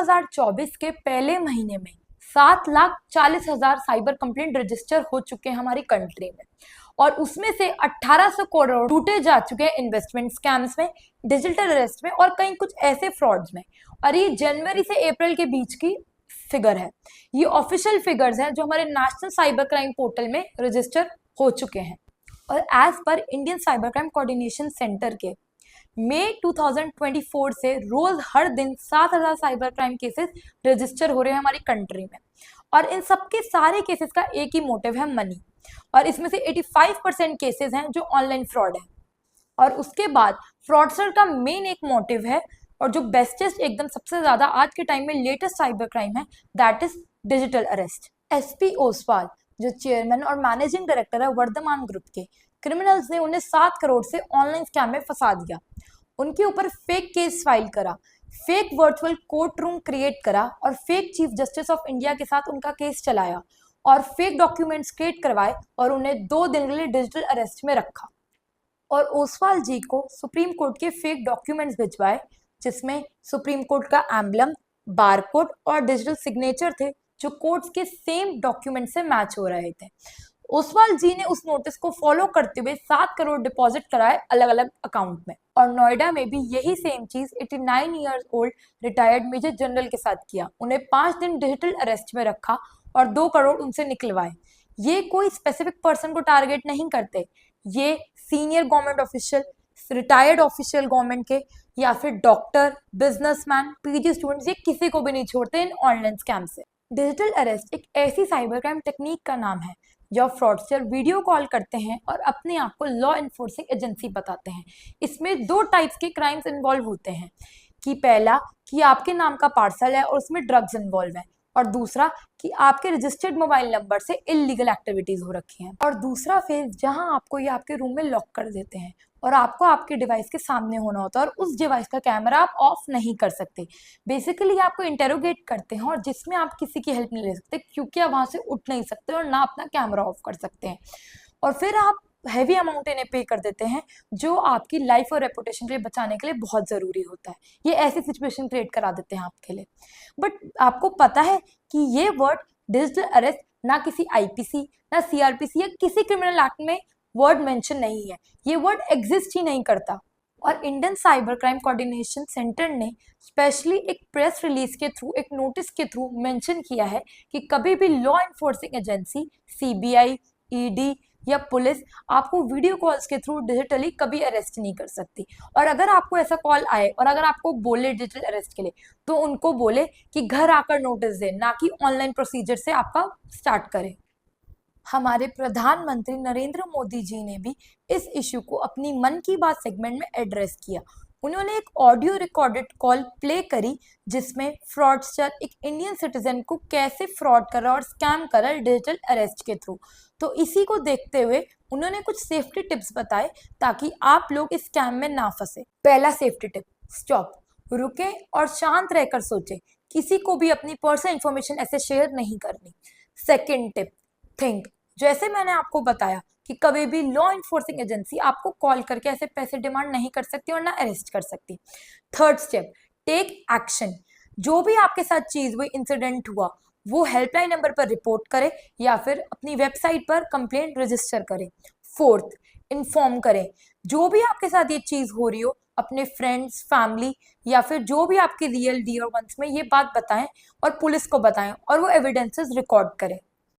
2024 के पहले महीने में 7,40,000 साइबर कंप्लेंट रजिस्टर हो चुके हैं हमारी कंट्री में, और उसमें से 1800 करोड़ लूटे जा चुके हैं इन्वेस्टमेंट स्कैम्स में, डिजिटल अरेस्ट में और कई कुछ ऐसे फ्रॉड्स में। और ये जनवरी से अप्रैल के बीच की फिगर है। ये ऑफिशियल फिगर्स हैं जो हमारे नेशनल साइबर क्राइम पोर्टल में रजिस्टर हो चुके हैं। और as per Indian cyber crime coordination centre के मई 2024 से रोज हर दिन 7,000 साइबर क्राइम केसेस रजिस्टर हो रहे हैं हमारी कंट्री में, और इन सबके सारे केसेस का एक ही मोटिव है, मनी। और इसमें से 85% केसेस हैं जो ऑनलाइन फ्रॉड है। और उसके बाद फ्रॉडस्टर का मेन एक मोटिव है, और जो बेस्टेस्ट एकदम सबसे ज्यादा आज के टाइम में लेटेस्ट साइबर क्राइम है, that is digital arrest. SP Oswal जो चेयरमैन और मैनेजिंग डायरेक्टर है वर्धमान ग्रुप के, क्रिमिनल्स ने उन्हें 7 करोड़ से ऑनलाइन स्कैम में फंसा दिया। उनके ऊपर फेक केस फाइल करा, fake virtual court room create करा और fake chief justice of India के साथ उनका केस चलाया और फेक डॉक्यूमेंट्स क्रिएट करवाए और उन्हें 2 दिन के लिए डिजिटल अरेस्ट में रखा। और ओसवाल जी को सुप्रीम कोर्ट के फेक डॉक्यूमेंट्स भिजवाए, जिसमें सुप्रीम कोर्ट का एम्बलम, बारकोड और डिजिटल सिग्नेचर थे जो कोर्ट्स के सेम डॉक्यूमेंट से मैच हो रहे थे। ओसवाल जी ने उस नोटिस को फॉलो करते हुए 7 करोड़ डिपॉजिट कराए अलग अलग अकाउंट में। और नोएडा में भी यही सेम चीज 89 years old retired major general के साथ किया। उन्हें 5 दिन डिजिटल अरेस्ट में रखा और 2 करोड़ उनसे निकलवाए। ये कोई स्पेसिफिक पर्सन को टारगेट नहीं करते, ये senior government official, retired official government के, या फिर डॉक्टर, बिजनेसमैन, पीजी स्टूडेंट्स, ये किसी को भी नहीं छोड़ते इन ऑनलाइन स्कैम से। डिजिटल अरेस्ट एक ऐसी साइबर क्राइम टेक्निक का नाम है जब फ्रॉडस्टर वीडियो कॉल करते हैं और अपने आप को लॉ एनफोर्सिंग एजेंसी बताते हैं। इसमें 2 टाइप्स के क्राइम्स इन्वॉल्व होते हैं, कि पहला कि आपके नाम का पार्सल है और उसमें ड्रग्स इन्वॉल्व है, और दूसरा कि आपके रजिस्टर्ड मोबाइल नंबर से इलीगल एक्टिविटीज हो रखी हैं। और दूसरा फेज जहां आपको ये आपके रूम में लॉक कर देते हैं और आपको आपके डिवाइस के सामने होना होता है और उस डिवाइस का कैमरा आप ऑफ नहीं कर सकते। बेसिकली आपको इंटेरोगेट करते हैं और जिसमें आप किसी की हेल्प नहीं ले सकते, क्योंकि आप वहां से उठ नहीं सकते और ना अपना कैमरा ऑफ कर सकते हैं। और फिर आप हैवी अमाउंट इन्हें पे कर देते हैं, जो आपकी लाइफ और रेपुटेशन के लिए बचाने के लिए बहुत जरूरी होता है। ये ऐसी सिचुएशन क्रिएट करा देते हैं आपके लिए। बट आपको पता है कि ये वर्ड डिजिटल अरेस्ट ना किसी आईपीसी, ना सीआरपीसी या किसी क्रिमिनल एक्ट में वर्ड मेंशन नहीं है। ये वर्ड एग्जिस्ट ही नहीं करता। और Indian cyber crime coordination centre ने स्पेशली एक प्रेस रिलीज के थ्रू, एक नोटिस के थ्रू मेंशन किया है कि कभी भी law enforcing agency, CBI, ED या पुलिस आपको वीडियो कॉल्स के थ्रू डिजिटली कभी अरेस्ट नहीं कर सकती। और अगर आपको ऐसा कॉल आए और अगर आपको बोले डिजिटल अरेस्ट के लिए, तो उनको बोले कि घर आकर नोटिस दे, ना कि ऑनलाइन प्रोसीजर से आपका स्टार्ट करें। हमारे प्रधानमंत्री नरेंद्र मोदी जी ने भी इस इश्यू को अपनी मन की बात सेगमेंट में एड्रेस किया। उन्होंने एक ऑडियो रिकॉर्डेड कॉल प्ले करी जिसमें फ्रॉडस्टर एक इंडियन सिटीजन को कैसे फ्रॉड कर रहा और स्कैम कर रहा है डिजिटल अरेस्ट के थ्रू। तो इसी को देखते हुए उन्होंने कुछ सेफ्टी टिप्स बताए ताकि आप लोग इस स्कैम में ना फंसे। पहला सेफ्टी टिप, स्टॉप, रुके और शांत रहकर सोचे, किसी को भी अपनी पर्सनल इंफॉर्मेशन ऐसे शेयर नहीं करनी। सेकेंड टिप, थिंक, जैसे मैंने आपको बताया कि कभी भी लॉ इन्फोर्सिंग एजेंसी आपको कॉल करके ऐसे पैसे डिमांड नहीं कर सकती और ना अरेस्ट कर सकती। थर्ड स्टेप, टेक एक्शन, जो भी आपके साथ चीज हुई, इंसिडेंट हुआ, वो हेल्पलाइन नंबर पर रिपोर्ट करें या फिर अपनी वेबसाइट पर कंप्लेंट रजिस्टर करें। फोर्थ, इन्फॉर्म करें, जो भी आपके साथ ये चीज हो रही हो अपने फ्रेंड्स, फैमिली या फिर जो भी आपके रियल डियर वंस में ये बात बताएं और पुलिस को बताएं और वो एविडेंसेस रिकॉर्ड करें।